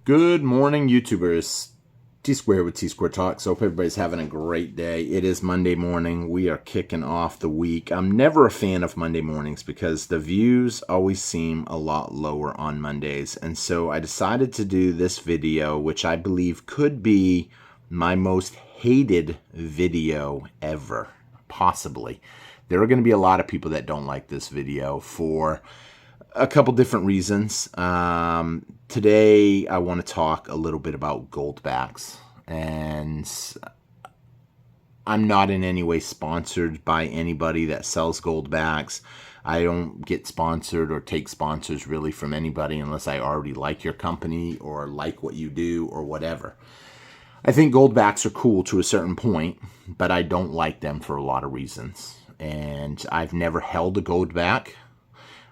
Good morning, YouTubers. T-Square with T-Square Talks. Hope everybody's having a great day. It is Monday morning. We are kicking off the week. I'm never a fan of Monday mornings because the views always seem a lot lower on Mondays. And so I decided to do this video, which I believe could be my most hated video ever, possibly. There are going to be a lot of people that don't like this video for a couple different reasons. Today, I want to talk a little bit about goldbacks, and I'm not in any way sponsored by anybody that sells goldbacks. I don't get sponsored or take sponsors really from anybody unless I already like your company or like what you do or whatever. I think goldbacks are cool to a certain point, but I don't like them for a lot of reasons. And I've never held a goldback.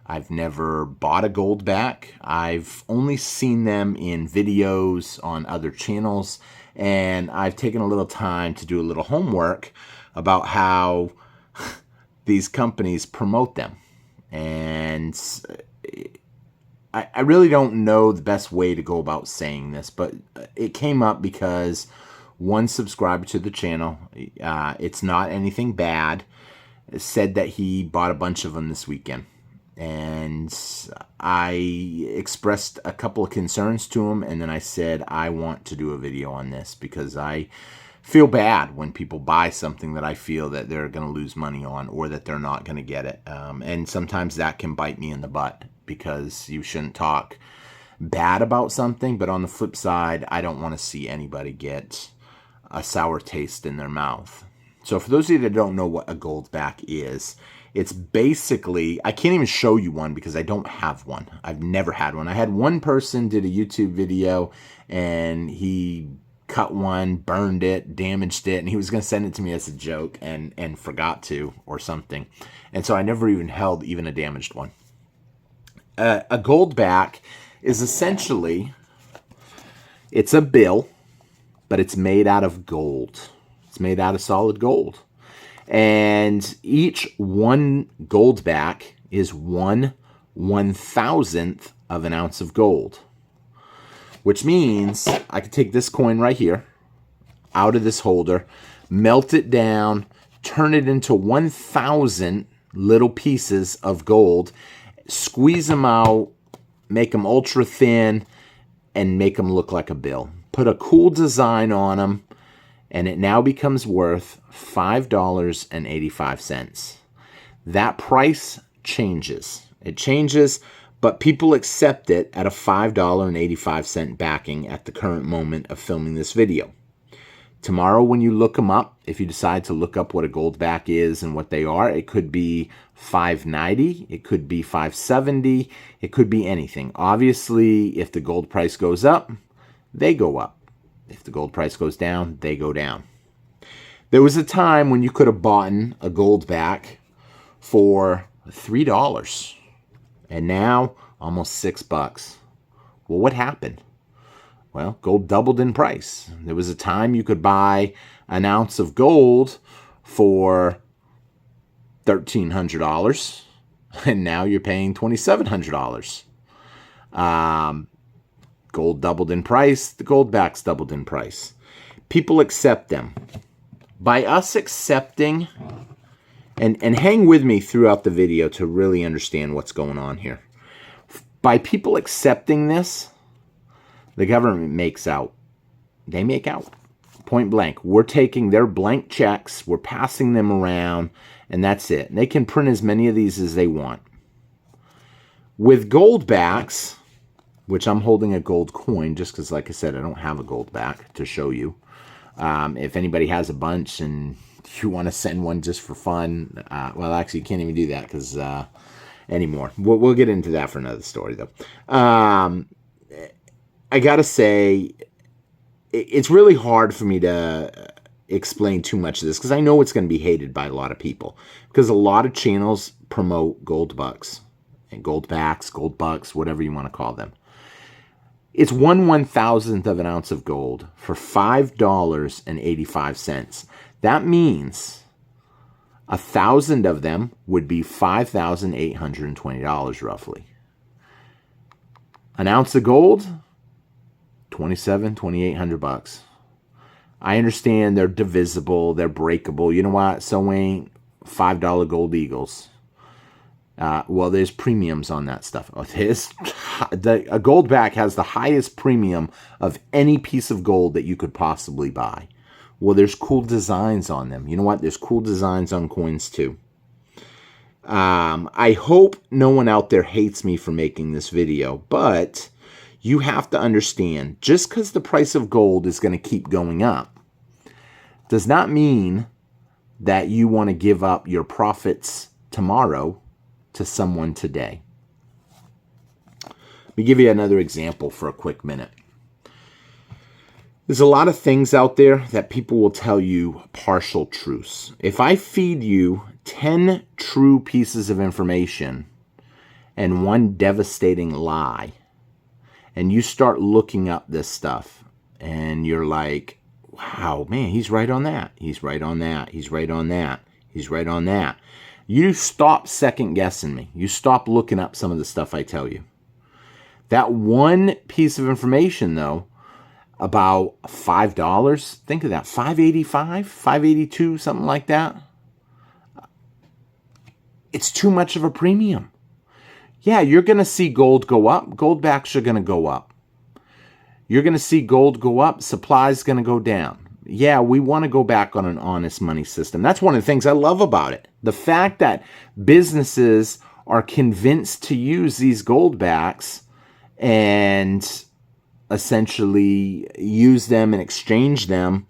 I've never bought a goldback. I've only seen them in videos on other channels, and I've taken a little time to do a little homework about how these companies promote them. And I really don't know the best way to go about saying this, but it came up because one subscriber to the channel, it's not anything bad, said that he bought a bunch of them this weekend. And I expressed a couple of concerns to him, and then I said, I want to do a video on this because I feel bad when people buy something that I feel that they're going to lose money on or that they're not going to get it. And sometimes that can bite me in the butt because you shouldn't talk bad about something. But on the flip side, I don't want to see anybody get a sour taste in their mouth. So for those of you that don't know what a goldback is, it's basically, I can't even show you one because I don't have one. I've never had one. I had one person did a YouTube video and he cut one, burned it, damaged it, and he was going to send it to me as a joke and forgot to or something. And so I never even held even a damaged one. A goldback is essentially, it's a bill, but it's made out of gold. It's made out of solid gold. And each one goldback is 1/1000th of an ounce of gold, which means I could take this coin right here out of this holder, melt it down, turn it into 1,000 little pieces of gold, squeeze them out, make them ultra thin, and make them look like a bill. Put a cool design on them, and it now becomes worth $5.85. That price changes. It changes, but people accept it at a $5.85 backing at the current moment of filming this video. Tomorrow when you look them up, if you decide to look up what a goldback is and what they are, it could be $5.90, it could be $5.70, it could be anything. Obviously, if the gold price goes up, they go up. If the gold price goes down, they go down. There was a time when you could have bought a goldback for $3, and now almost $6. Well, what happened? Well, gold doubled in price. There was a time you could buy an ounce of gold for $1,300, and now you're paying $2,700. Gold doubled in price, the goldbacks doubled in price. People accept them. By us accepting, and hang with me throughout the video to really understand what's going on here. By people accepting this, the government makes out. They make out. Point blank. We're taking their blank checks, we're passing them around, and that's it. And they can print as many of these as they want. With goldbacks, which I'm holding a gold coin just because, like I said, I don't have a gold back to show you. If anybody has a bunch and you want to send one just for fun, well, actually, you can't even do that because anymore. We'll get into that for another story, though. I got to say, it's really hard for me to explain too much of this because I know it's going to be hated by a lot of people because a lot of channels promote gold bucks and goldbacks, gold bucks, whatever you want to call them. It's 1/1000th of an ounce of gold for $5.85. That means 1,000 of them would be $5,820 roughly. An ounce of gold, $2,800 bucks. I understand they're divisible, they're breakable. You know what? So ain't $5 gold eagles. Well, there's premiums on that stuff. A goldback has the highest premium of any piece of gold that you could possibly buy. Well, there's cool designs on them. You know what? There's cool designs on coins too. I hope no one out there hates me for making this video, but you have to understand, just because the price of gold is going to keep going up does not mean that you want to give up your profits tomorrow to someone today. Let me give you another example for a quick minute. There's a lot of things out there that people will tell you partial truths. If I feed you 10 true pieces of information and one devastating lie, and you start looking up this stuff, and you're like, wow, man, he's right on that. He's right on that. He's right on that. He's right on that. You stop second guessing me. You stop looking up some of the stuff I tell you. That one piece of information, though, about $5, think of that, $5.85, $5.82, something like that. It's too much of a premium. Yeah, you're going to see gold go up. Goldbacks are going to go up. You're going to see gold go up. Supply is going to go down. Yeah, we want to go back on an honest money system. That's one of the things I love about it. The fact that businesses are convinced to use these goldbacks and essentially use them and exchange them,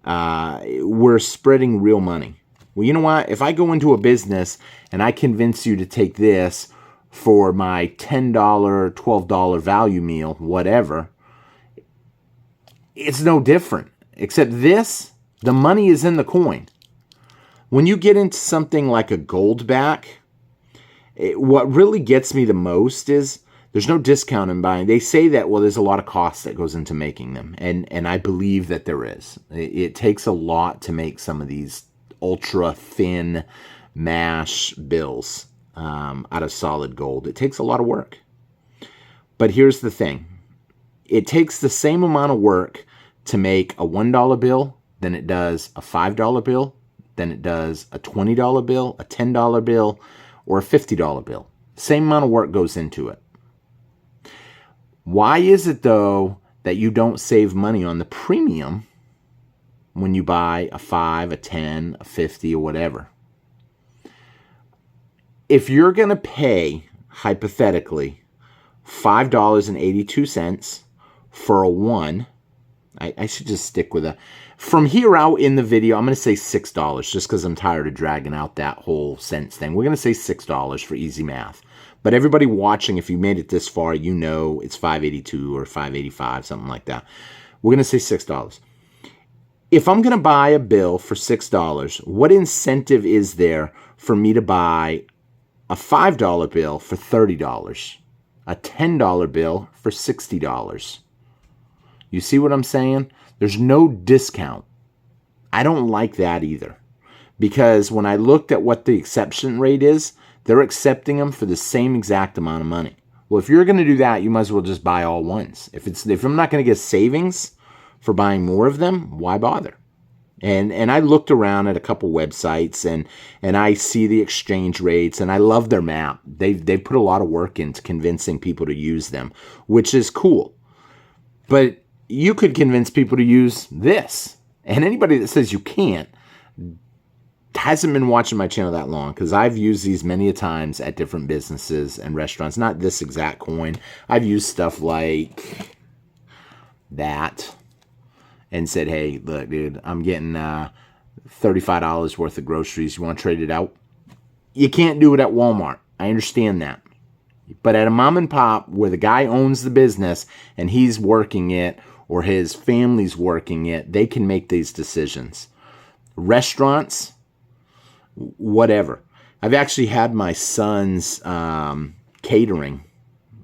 we're spreading real money. Well, you know what? If I go into a business and I convince you to take this for my $10, $12 value meal, whatever, it's no different. Except this, the money is in the coin. When you get into something like a goldback, what really gets me the most is there's no discount in buying. They say that, well, there's a lot of cost that goes into making them. And I believe that there is. It takes a lot to make some of these ultra thin mash bills out of solid gold. It takes a lot of work. But here's the thing. It takes the same amount of work to make a $1 bill than it does a $5 bill, than it does a $20 bill, a $10 bill, or a $50 bill. Same amount of work goes into it. Why is it, though, that you don't save money on the premium when you buy a 5, a 10, a 50, or whatever? If you're going to pay, hypothetically, $5.82 for a 1, I should just stick with a... From here out in the video, I'm going to say $6 just because I'm tired of dragging out that whole cents thing. We're going to say $6 for easy math. But everybody watching, if you made it this far, you know it's $5.82 or $5.85, something like that. We're going to say $6. If I'm going to buy a bill for $6, what incentive is there for me to buy a $5 bill for $30, a $10 bill for $60? You see what I'm saying? There's no discount. I don't like that either. Because when I looked at what the acceptance rate is, they're accepting them for the same exact amount of money. Well, if you're going to do that, you might as well just buy all ones. If I'm not going to get savings for buying more of them, why bother? And I looked around at a couple websites and I see the exchange rates and I love their map. They've put a lot of work into convincing people to use them, which is cool. But you could convince people to use this. And anybody that says you can't hasn't been watching my channel that long, because I've used these many a times at different businesses and restaurants. Not this exact coin. I've used stuff like that and said, hey, look, dude, I'm getting $35 worth of groceries. You want to trade it out? You can't do it at Walmart. I understand that. But at a mom and pop where the guy owns the business and he's working it or his family's working it, they can make these decisions. Restaurants, whatever. I've actually had my son's catering.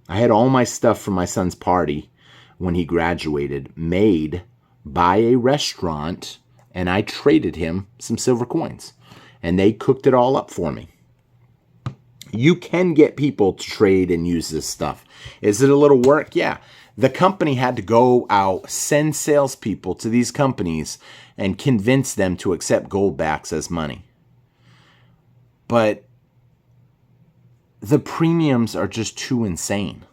I had all my stuff for my son's party when he graduated made by a restaurant, and I traded him some silver coins. And they cooked it all up for me. You can get people to trade and use this stuff. Is it a little work? Yeah. The company had to go out, send salespeople to these companies and convince them to accept goldbacks as money. But the premiums are just too insane.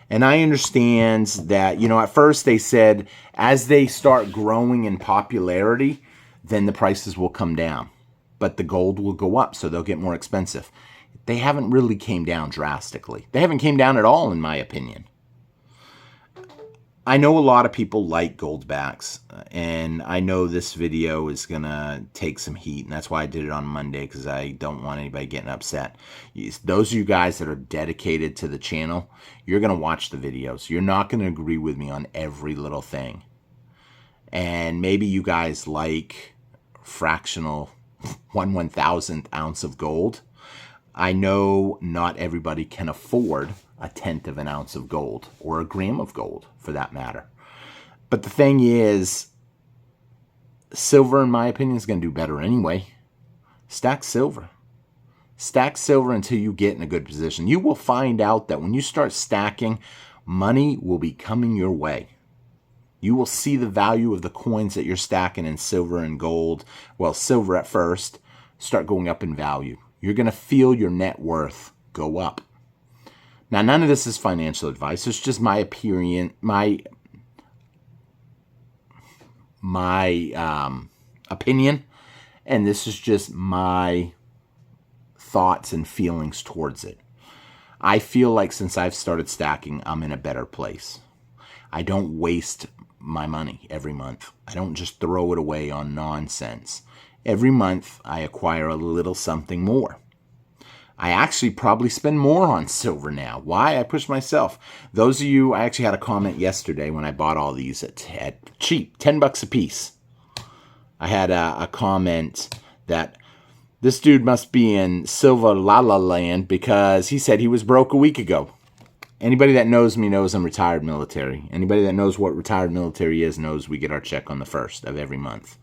And I understand that, at first they said as they start growing in popularity, then the prices will come down. But the gold will go up, so they'll get more expensive. They haven't really came down drastically. They haven't came down at all, in my opinion. I know a lot of people like goldbacks, and I know this video is going to take some heat, and that's why I did it on Monday, because I don't want anybody getting upset. Those of you guys that are dedicated to the channel, you're going to watch the videos. You're not going to agree with me on every little thing. And maybe you guys like fractional 1/1000th ounce of gold. I know not everybody can afford a 1/10 of an ounce of gold, or a gram of gold for that matter. But the thing is, silver, in my opinion, is going to do better anyway. Stack silver. Stack silver until you get in a good position. You will find out that when you start stacking, money will be coming your way. You will see the value of the coins that you're stacking in silver and gold. Well, silver at first, start going up in value. You're going to feel your net worth go up. Now, none of this is financial advice. It's just my opinion, my opinion, and this is just my thoughts and feelings towards it. I feel like since I've started stacking, I'm in a better place. I don't waste my money every month. I don't just throw it away on nonsense. Every month, I acquire a little something more. I actually probably spend more on silver now. Why? I push myself. Those of you, I actually had a comment yesterday when I bought all these at cheap, $10 a piece. I had a comment that this dude must be in Silver La La Land because he said he was broke a week ago. Anybody that knows me knows I'm retired military. Anybody that knows what retired military is knows we get our check on the 1st of every month.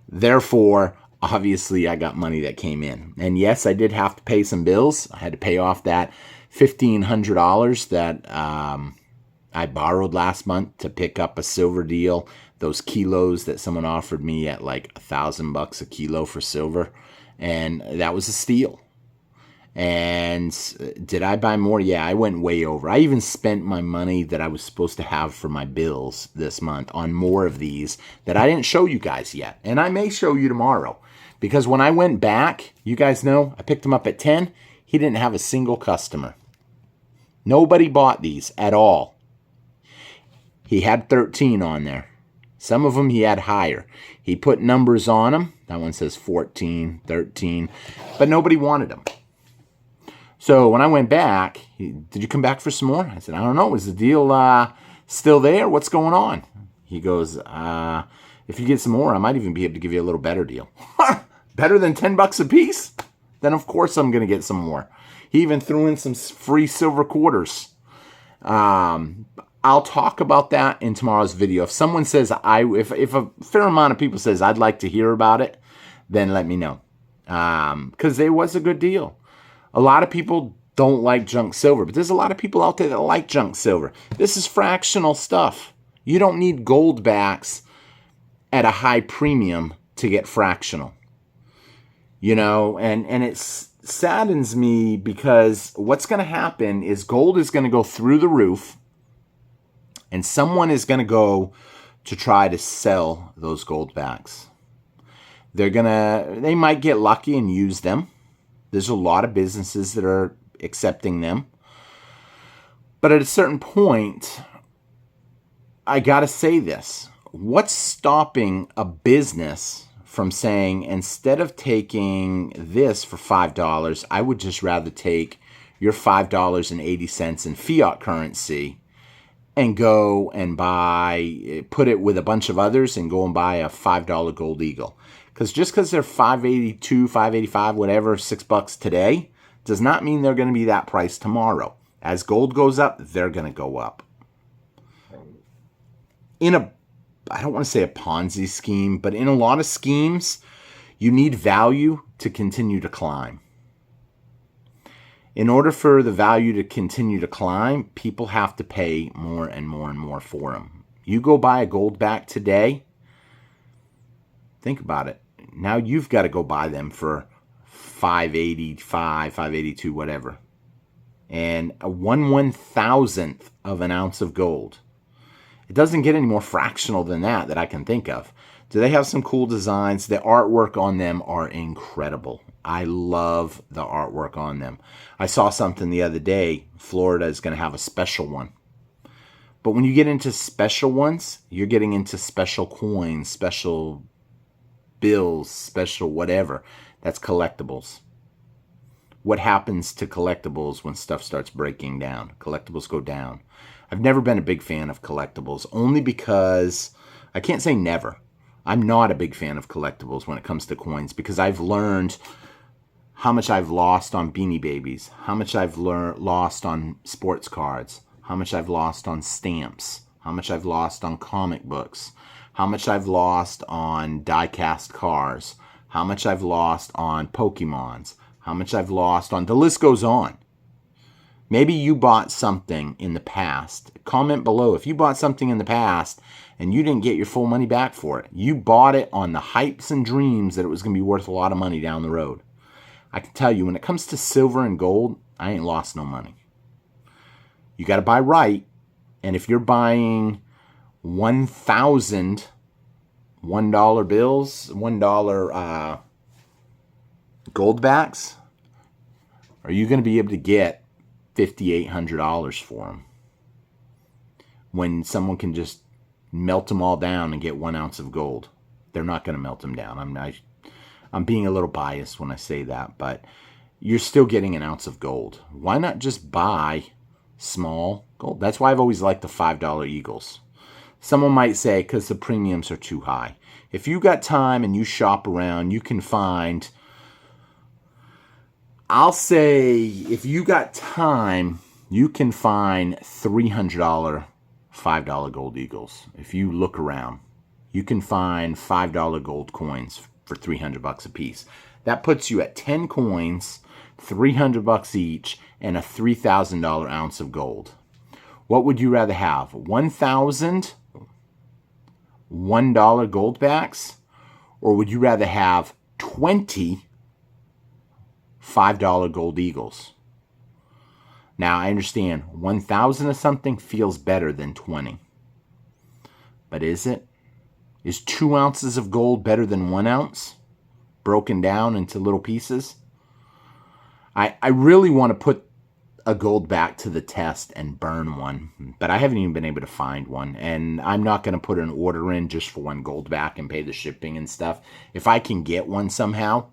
Therefore, obviously, I got money that came in. And yes, I did have to pay some bills. I had to pay off that $1,500 that I borrowed last month to pick up a silver deal. Those kilos that someone offered me at like $1,000 a kilo for silver. And that was a steal. And did I buy more? Yeah, I went way over. I even spent my money that I was supposed to have for my bills this month on more of these that I didn't show you guys yet. And I may show you tomorrow. Because when I went back, you guys know, I picked him up at 10. He didn't have a single customer. Nobody bought these at all. He had 13 on there. Some of them he had higher. He put numbers on them. That one says 14, 13. But nobody wanted them. So when I went back, did you come back for some more? I said, I don't know. Is the deal still there? What's going on? He goes, if you get some more, I might even be able to give you a little better deal. Better than $10 a piece? Then of course I'm going to get some more. He even threw in some free silver quarters. I'll talk about that in tomorrow's video. If someone says, if a fair amount of people says I'd like to hear about it, then let me know. Because it was a good deal. A lot of people don't like junk silver, but there's a lot of people out there that like junk silver. This is fractional stuff. You don't need goldbacks at a high premium to get fractional. And it saddens me because what's going to happen is gold is going to go through the roof and someone is going to go to try to sell those goldbacks. They might get lucky and use them. There's a lot of businesses that are accepting them. But at a certain point, I got to say this. What's stopping a business from saying, instead of taking this for $5, I would just rather take your $5.80 in fiat currency and go and put it with a bunch of others and go and buy a $5 gold eagle. Because just because they're $5.82, $5.85, whatever, $6 today, does not mean they're going to be that price tomorrow. As gold goes up, they're going to go up. I don't want to say a Ponzi scheme, but in a lot of schemes, you need value to continue to climb. In order for the value to continue to climb, people have to pay more and more and more for them. You go buy a goldback today, think about it. Now you've got to go buy them for $5.85, $5.82, whatever. And a 1/1000th of an ounce of gold. It doesn't get any more fractional than that I can think of. Do they have some cool designs? The artwork on them are incredible. I love the artwork on them. I saw something the other day. Florida is going to have a special one. But when you get into special ones, you're getting into special coins, special bills, special whatever. That's collectibles. What happens to collectibles when stuff starts breaking down? Collectibles go down. I've never been a big fan of collectibles, only because, I can't say never. I'm not a big fan of collectibles when it comes to coins, because I've learned how much I've lost on Beanie Babies, how much I've lost on sports cards, how much I've lost on stamps, how much I've lost on comic books, how much I've lost on die-cast cars, how much I've lost on Pokemons, how much I've lost on, the list goes on. Maybe you bought something in the past. Comment below if you bought something in the past and you didn't get your full money back for it. You bought it on the hypes and dreams that it was going to be worth a lot of money down the road. I can tell you, when it comes to silver and gold, I ain't lost no money. You got to buy right. And if you're buying 1,000 $1 bills, $1 goldbacks, are you going to be able to get $5,800 for them when someone can just melt them all down and get 1 ounce of gold? They're not going to melt them down. I'm being a little biased when I say that, but you're still getting an ounce of gold. Why not just buy small gold? That's why I've always liked the $5 Eagles. Someone might say because the premiums are too high. If you got time and you shop around, you can find, I'll say, if you got time, you can find $300 $5 gold Eagles. If you look around, you can find $5 gold coins for $300 a piece. That puts you at 10 coins, $300 each, and a $3,000 ounce of gold. What would you rather have? 1,000 $1 goldbacks, or would you rather have 20 $5 gold Eagles? Now, I understand 1,000 of something feels better than 20. But is it? Is 2 ounces of gold better than 1 ounce? Broken down into little pieces? I really want to put a goldback to the test and burn one, but I haven't even been able to find one, and I'm not going to put an order in just for one goldback and pay the shipping and stuff. If I can get one somehow,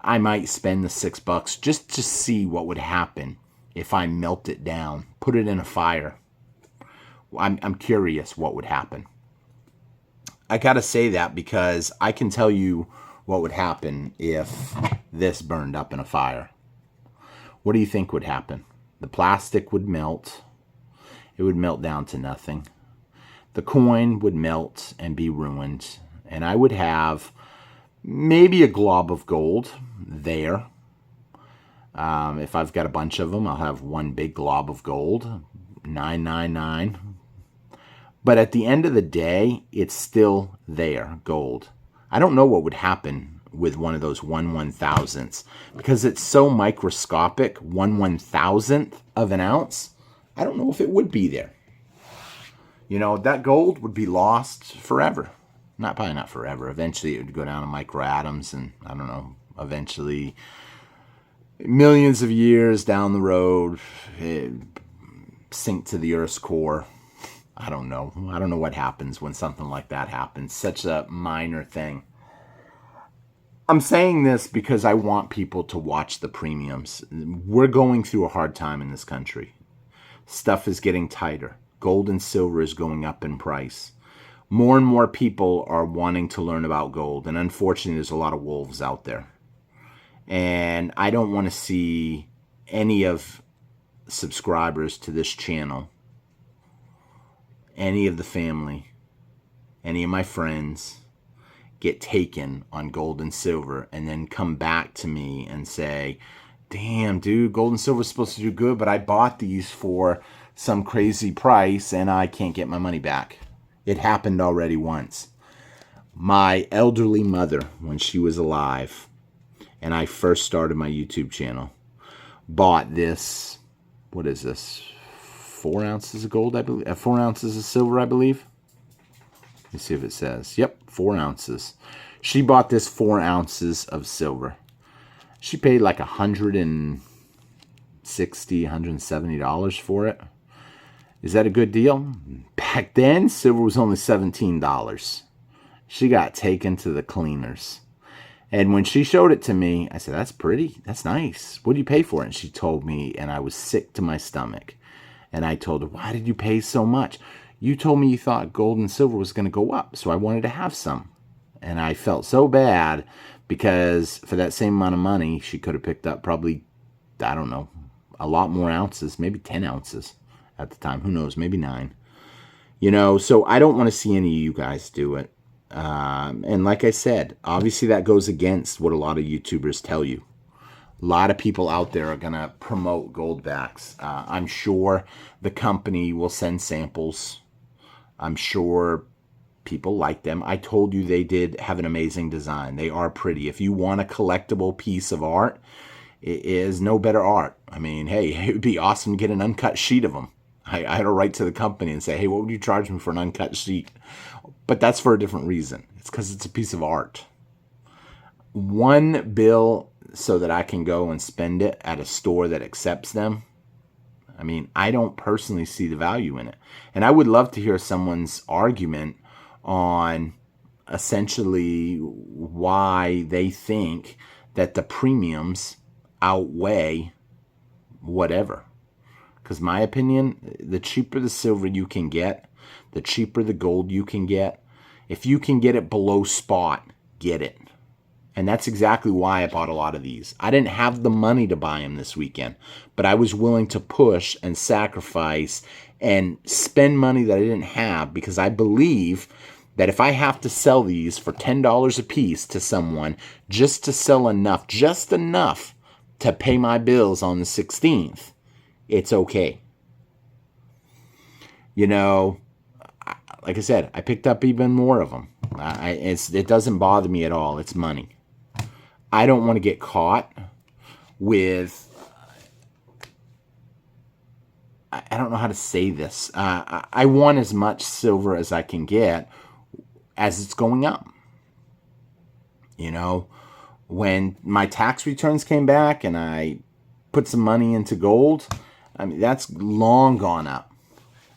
I might spend the $6 just to see what would happen if I melt it down, put it in a fire. I'm curious what would happen. I got to say that because I can tell you what would happen if this burned up in a fire. What do you think would happen? The plastic would melt. It would melt down to nothing. The coin would melt and be ruined. And I would have maybe a glob of gold there. If I've got a bunch of them, I'll have one big glob of gold. 999. But at the end of the day, it's still there, gold. I don't know what would happen with one of those 1/1000ths because it's so microscopic. 1/1000th of an ounce, I don't know if it would be there. You know, that gold would be lost forever. Probably not forever. Eventually it would go down to microatoms, and I don't know, eventually millions of years down the road it sink to the Earth's core. I don't know what happens when something like that happens. Such a minor thing. I'm saying this because I want people to watch the premiums. We're going through a hard time in this country. Stuff is getting tighter. Gold and silver is going up in price. More and more people are wanting to learn about gold. And unfortunately, there's a lot of wolves out there. And I don't want to see any of subscribers to this channel, any of the family, any of my friends, get taken on gold and silver and then come back to me and say, damn, dude, gold and silver is supposed to do good, but I bought these for some crazy price and I can't get my money back. It happened already once. My elderly mother, when she was alive, and I first started my YouTube channel, bought this, what is this, 4 ounces of gold, I believe, 4 ounces of silver, I believe. Let me see if it says, yep, 4 ounces. She bought this 4 ounces of silver. She paid like $160, $170 for it. Is that a good deal? Back then, silver was only $17. She got taken to the cleaners. And when she showed it to me, I said, that's pretty. That's nice. What do you pay for it? And she told me, and I was sick to my stomach. And I told her, why did you pay so much? You told me you thought gold and silver was going to go up, so I wanted to have some. And I felt so bad because for that same amount of money, she could have picked up probably, I don't know, a lot more ounces, maybe 10 ounces at the time. Who knows, maybe 9. You know, so I don't want to see any of you guys do it. And like I said, obviously that goes against what a lot of YouTubers tell you. A lot of people out there are going to promote goldbacks. I'm sure the company will send samples. I'm sure people like them. I told you they did have an amazing design. They are pretty. If you want a collectible piece of art, it is no better art. I mean, hey, it would be awesome to get an uncut sheet of them. I had to write to the company and say, hey, what would you charge me for an uncut sheet? But that's for a different reason. It's because it's a piece of art. One bill so that I can go and spend it at a store that accepts them. I mean, I don't personally see the value in it. And I would love to hear someone's argument on essentially why they think that the premiums outweigh whatever. Because my opinion, the cheaper the silver you can get, the cheaper the gold you can get. If you can get it below spot, get it. And that's exactly why I bought a lot of these. I didn't have the money to buy them this weekend, but I was willing to push and sacrifice and spend money that I didn't have because I believe that if I have to sell these for $10 a piece to someone just to sell enough, just enough to pay my bills on the 16th, it's okay. You know, like I said, I picked up even more of them. It doesn't bother me at all. It's money. I don't want to get caught with, I don't know how to say this. I want as much silver as I can get as it's going up. You know, when my tax returns came back and I put some money into gold, I mean, that's long gone up.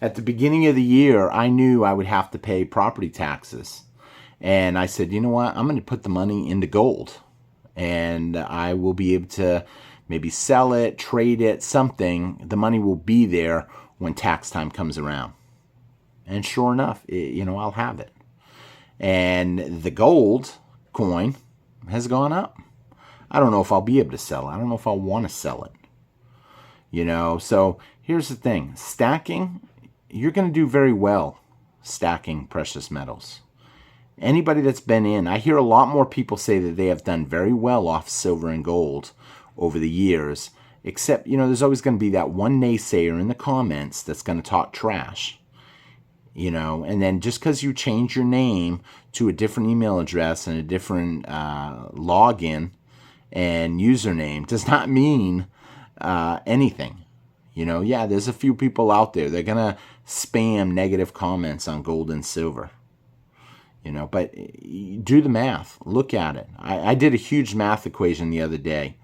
At the beginning of the year, I knew I would have to pay property taxes. And I said, you know what? I'm going to put the money into gold. And I will be able to maybe sell it, trade it, something. The money will be there when tax time comes around. And sure enough, I'll have it. And the gold coin has gone up. I don't know if I'll be able to sell it. I don't know if I'll want to sell it. So here's the thing. Stacking, you're going to do very well stacking precious metals. Anybody that's been in, I hear a lot more people say that they have done very well off silver and gold over the years, except, there's always going to be that one naysayer in the comments that's going to talk trash. And then just because you change your name to a different email address and a different login and username does not mean anything. There's a few people out there. They're going to spam negative comments on gold and silver. But do the math. Look at it. I did a huge math equation the other day.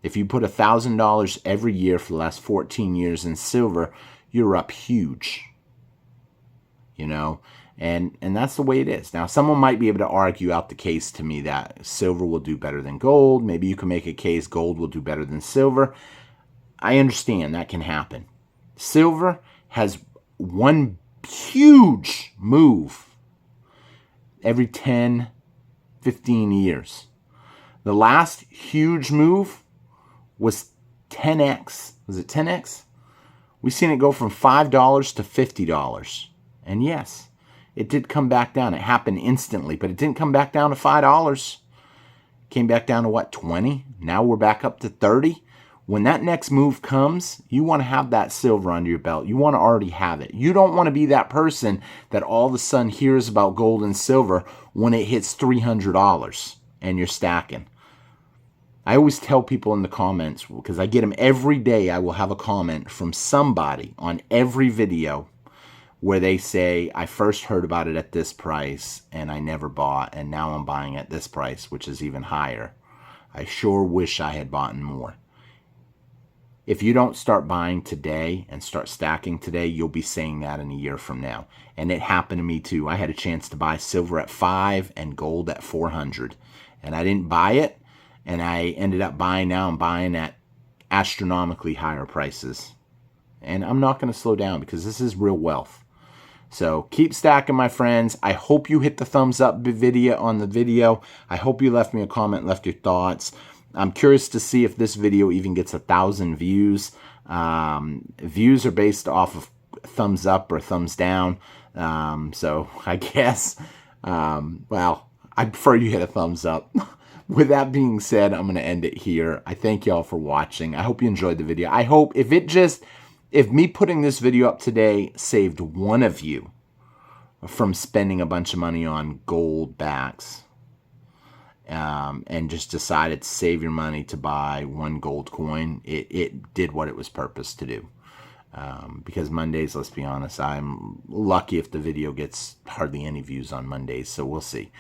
If you put $1,000 every year for the last 14 years in silver, you're up huge. And that's the way it is. Now, someone might be able to argue out the case to me that silver will do better than gold. Maybe you can make a case gold will do better than silver. I understand that can happen. Silver has one huge move every 10, 15 years. The last huge move was 10x. Was it 10x? We've seen it go from $5 to $50. And yes, it did come back down. It happened instantly, but it didn't come back down to $5. It came back down to what, 20? Now we're back up to 30. When that next move comes, you want to have that silver under your belt. You want to already have it. You don't want to be that person that all of a sudden hears about gold and silver when it hits $300 and you're stacking. I always tell people in the comments, because I get them every day, I will have a comment from somebody on every video where they say, I first heard about it at this price and I never bought, and now I'm buying at this price, which is even higher. I sure wish I had bought more. If you don't start buying today and start stacking today, you'll be saying that in a year from now. And it happened to me too. I had a chance to buy silver at 5 and gold at 400. And I didn't buy it. And I ended up buying now. I'm buying at astronomically higher prices. And I'm not going to slow down because this is real wealth. So keep stacking, my friends. I hope you hit the thumbs up video on the video. I hope you left me a comment, left your thoughts. I'm curious to see if this video even gets 1,000 views. Views are based off of thumbs up or thumbs down. So I guess, well, I'd prefer you hit a thumbs up. With that being said, I'm going to end it here. I thank y'all for watching. I hope you enjoyed the video. I hope if me putting this video up today saved one of you from spending a bunch of money on gold backs, and just decided to save your money to buy one gold coin, it did what it was purposed to do. Because Mondays, let's be honest, I'm lucky if the video gets hardly any views on Mondays, so we'll see.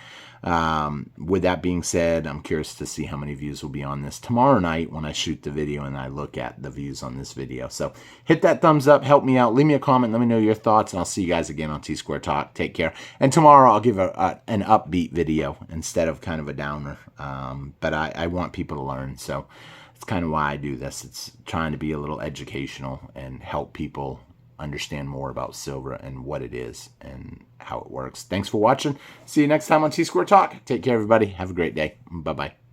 With that being said, I'm curious to see how many views will be on this tomorrow night when I shoot the video and I look at the views on this video. So hit that thumbs up, help me out, leave me a comment, let me know your thoughts, and I'll see you guys again on T-Square Talk. Take care. And tomorrow I'll give an upbeat video instead of kind of a downer. But I want people to learn, so it's kind of why I do this. It's trying to be a little educational and help people understand more about silver and what it is and how it works. Thanks for watching. See you next time on T-Square Talk. Take care, everybody. Have a great day. Bye-bye.